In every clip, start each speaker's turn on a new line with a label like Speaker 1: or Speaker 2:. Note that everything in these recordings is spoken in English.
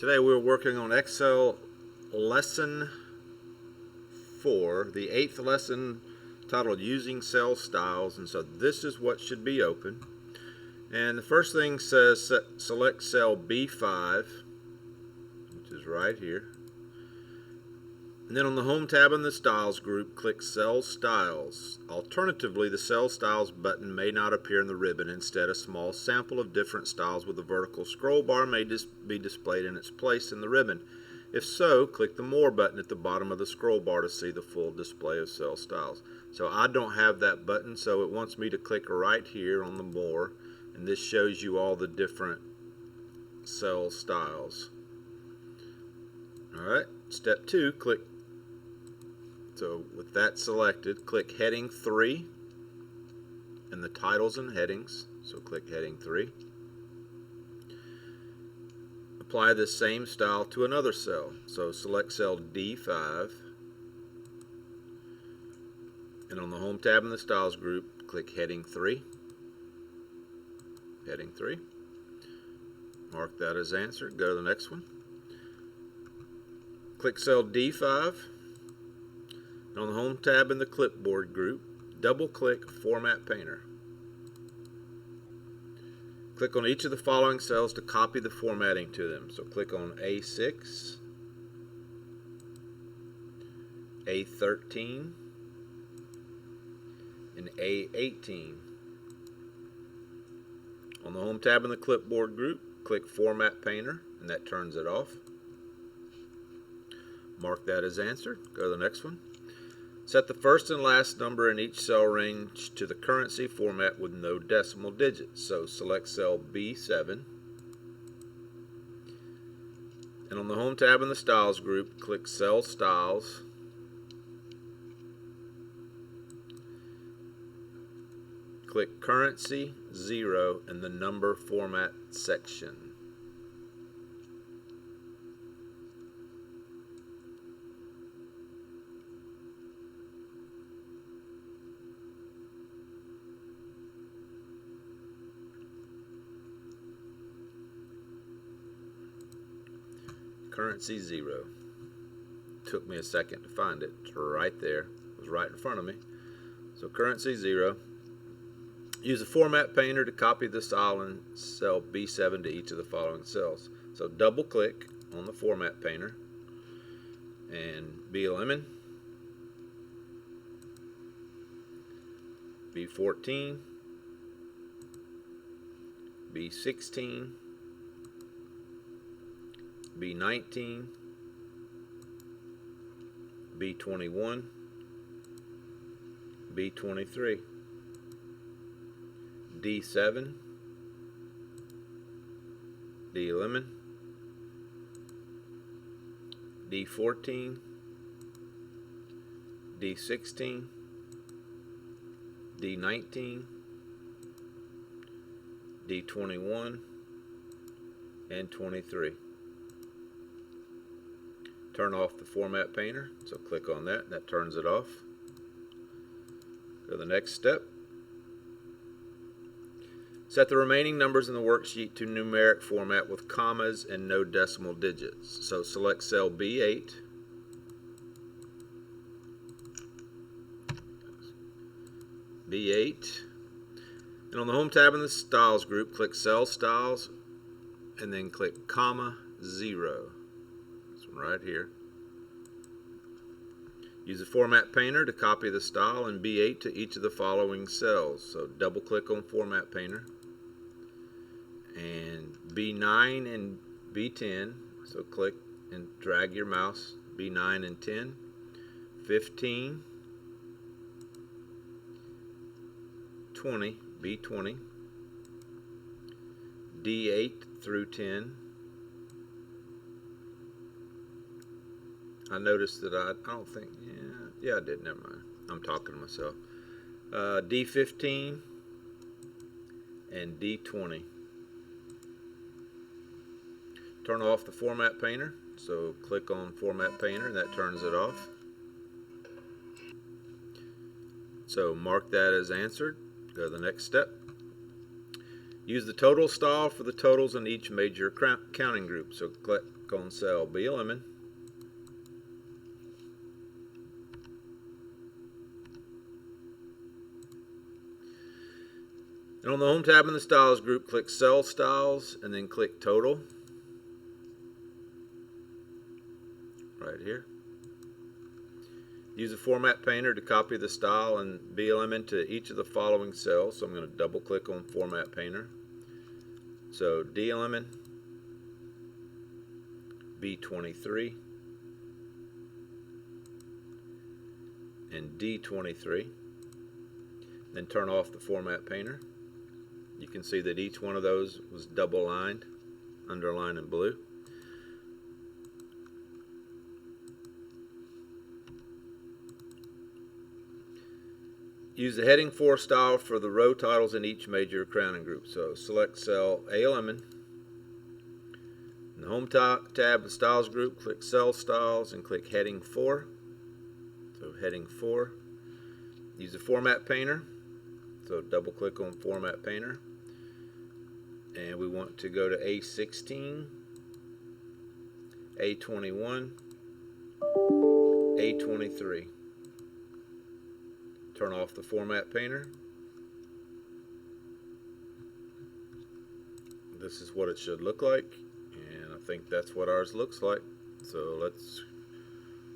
Speaker 1: Today we're working on Excel lesson 4, the 8th lesson, titled Using Cell Styles. And so this is what should be open. And the first thing says select cell B5, which is right here. And then on the Home tab in the Styles group, click Cell Styles. Alternatively, the Cell Styles button may not appear in the ribbon. Instead, a small sample of different styles with a vertical scroll bar may be displayed in its place in the ribbon. If so, click the More button at the bottom of the scroll bar to see the full display of cell styles. So I don't have that button, so it wants me to click right here on the More, and this shows you all the different cell styles. Alright, step 2, click. So with that selected, click heading 3 and the titles and headings. So click heading 3. Apply the same style to another cell. So select cell D5, and on the Home tab in the Styles group, click heading 3. Heading 3. Mark that as answered. Go to the next one. Click cell D5. And on the Home tab in the Clipboard group, double-click Format Painter. Click on each of the following cells to copy the formatting to them. So click on A6, A13, and A18. On the Home tab in the Clipboard group, click Format Painter, and that turns it off. Mark that as answered. Go to the next one. Set the first and last number in each cell range to the currency format with no decimal digits. So select cell B7. And on the Home tab in the Styles group, click Cell Styles. Click Currency 0 in the Number Format section. Currency 0. Took me a second to find it. It's right there. It was right in front of me. So currency 0. Use the Format Painter to copy the style in cell B7 to each of the following cells. So double click on the Format Painter and B11, B14, B16, B19, B21, B23, D7, D11, D14, D16, D19, D21, and 23. Turn off the Format Painter, so click on that, and that turns it off. Go to the next step. Set the remaining numbers in the worksheet to numeric format with commas and no decimal digits. So select cell B8. B8. And on the Home tab in the Styles group, click Cell Styles and then click comma 0. Right here. Use the Format Painter to copy the style in B8 to each of the following cells. So double click on Format Painter and B9 and B10. So click and drag your mouse B9 and 10, 15, 20, B20, D8 through 10. I noticed that I don't think, yeah, I did, never mind. I'm talking to myself. D15 and D20. Turn off the Format Painter, so click on Format Painter and that turns it off. So mark that as answered. Go to the next step. Use the total style for the totals in each major counting group. So click on cell B11. And on the Home tab in the Styles group, click Cell Styles and then click Total. Right here. Use the Format Painter to copy the style and BLM into each of the following cells. So I'm going to double click on Format Painter. So D element, B23, and D23. Then turn off the Format Painter. You can see that each one of those was double lined, underlined in blue. Use the heading 4 style for the row titles in each major crowning group. So select cell A11. In the Home tab, the Styles group, click Cell Styles and click Heading 4. So Heading 4. Use the Format Painter. So double click on Format Painter. And we want to go to A16, A21, A23. Turn off the Format Painter. This is what it should look like, and I think that's what ours looks like. So let's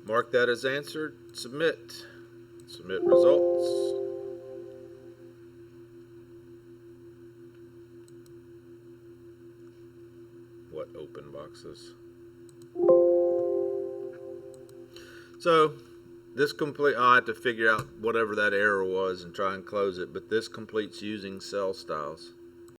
Speaker 1: mark that as answered. Submit. Submit results. What open boxes? So this I had to figure out whatever that error was and try and close it, but this completes using cell styles.